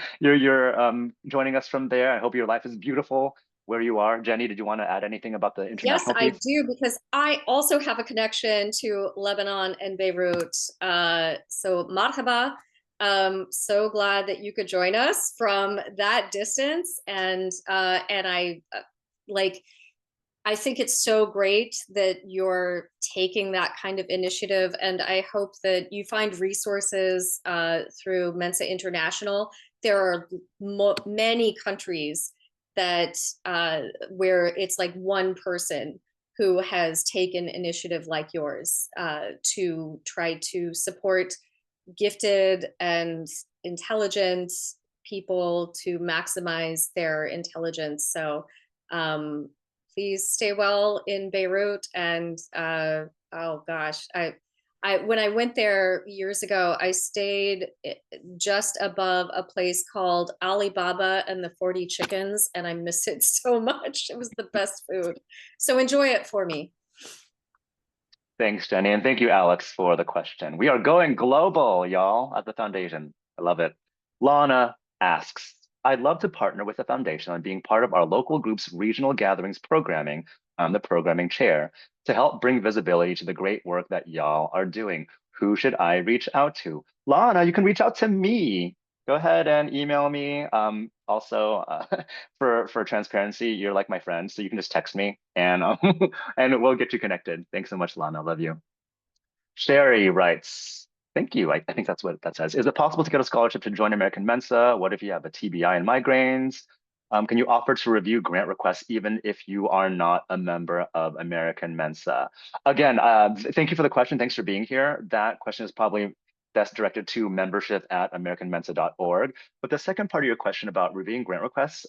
joining us from there. I hope your life is beautiful where you are. Jenny, did you want to add anything about the international piece? Yes, I do, because I also have a connection to Lebanon and Beirut. So marhaba. So glad that you could join us from that distance. And I think it's so great that you're taking that kind of initiative, and I hope that you find resources through Mensa International. There are many countries that where it's like one person who has taken initiative like yours to try to support gifted and intelligent people to maximize their intelligence. So please stay well in Beirut. And oh gosh, when I went there years ago, I stayed just above a place called Alibaba and the 40 Chickens, and I miss it so much. It was the best food. So enjoy it for me. Thanks, Jenny, and thank you, Alex, for the question. We are going global, y'all, at the foundation. I love it. Lana asks, I'd love to partner with the foundation on being part of our local group's regional gatherings programming. I'm the programming chair to help bring visibility to the great work that y'all are doing. Who should I reach out to? Lana, you can reach out to me. Go ahead and email me. Also, for transparency, you're like my friend, so you can just text me and and we'll get you connected. Thanks so much, Lana. Love you. Sherry writes, thank you. I think that's what that says. Is it possible to get a scholarship to join American Mensa? What if you have a TBI and migraines? Can you offer to review grant requests even if you are not a member of American Mensa? Again, thank you for the question. Thanks for being here. That question is probably best directed to membership@americanmensa.org. But the second part of your question about reviewing grant requests,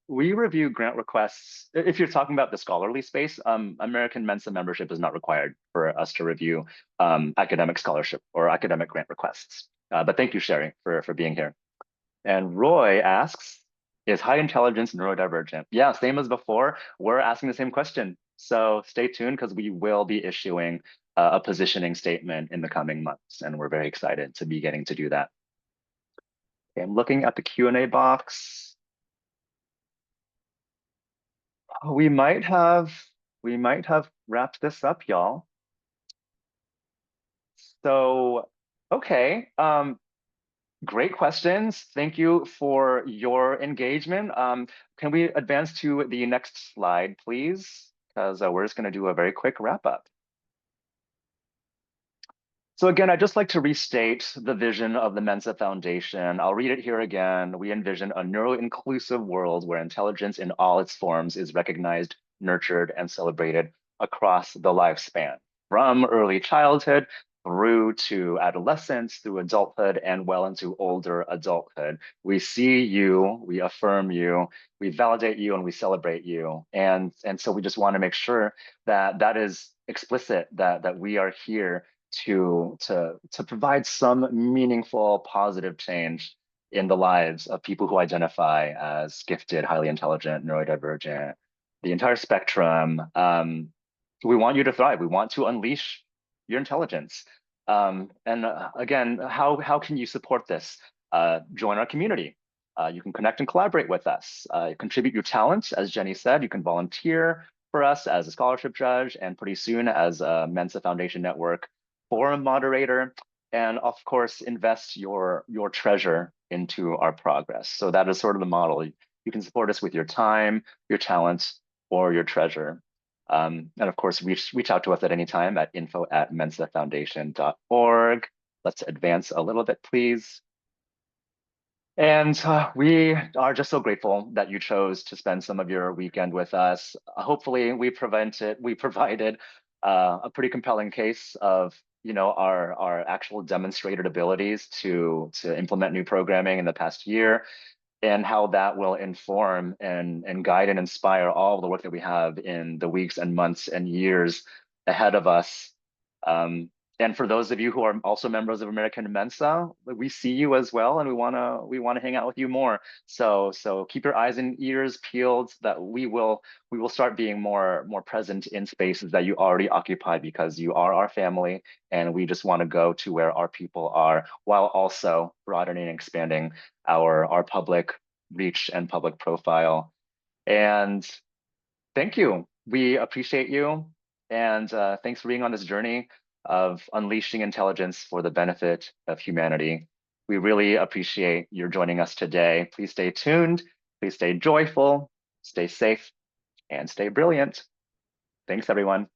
we review grant requests. If you're talking about the scholarly space, American Mensa membership is not required for us to review academic scholarship or academic grant requests. But thank you, Sherry, for being here. And Roy asks, is high intelligence neurodivergent? Yeah, same as before. We're asking the same question. So stay tuned because we will be issuing a positioning statement in the coming months. And we're very excited to be getting to do that. Okay, I'm looking at the Q&A box. We might have wrapped this up, y'all. So, okay. Great questions. Thank you for your engagement. Can we advance to the next slide, please? Because we're just going to do a very quick wrap up. So again, I'd just like to restate the vision of the Mensa Foundation. I'll read it here again. We envision a neuro-inclusive world where intelligence in all its forms is recognized, nurtured, and celebrated across the lifespan, from early childhood through to adolescence, through adulthood, and well into older adulthood. We see you, we affirm you, we validate you, and we celebrate you. And so we just want to make sure that that is explicit, that we are here to provide some meaningful, positive change in the lives of people who identify as gifted, highly intelligent, neurodivergent, the entire spectrum. We want you to thrive. We want to unleash your intelligence. Again, how can you support this? Join our community. You can connect and collaborate with us. Contribute your talents. As Jenny said, you can volunteer for us as a scholarship judge and pretty soon as a Mensa Foundation Network forum moderator, and of course, invest your treasure into our progress. So that is sort of the model. You can support us with your time, your talents, or your treasure. And of course, reach out to us at any time at info@mensafoundation.org. Let's advance a little bit, please. And we are just so grateful that you chose to spend some of your weekend with us. Hopefully, we provided a pretty compelling case of our actual demonstrated abilities to implement new programming in the past year, and how that will inform and guide and inspire all the work that we have in the weeks and months and years ahead of us. And for those of you who are also members of American Mensa, we see you as well, and we wanna hang out with you more. So keep your eyes and ears peeled. That we will start being more present in spaces that you already occupy, because you are our family, and we just want to go to where our people are, while also broadening and expanding our public reach and public profile. And thank you. We appreciate you, and thanks for being on this journey of unleashing intelligence for the benefit of humanity. We really appreciate your joining us today. Please stay tuned, please stay joyful, stay safe, and stay brilliant. Thanks, everyone.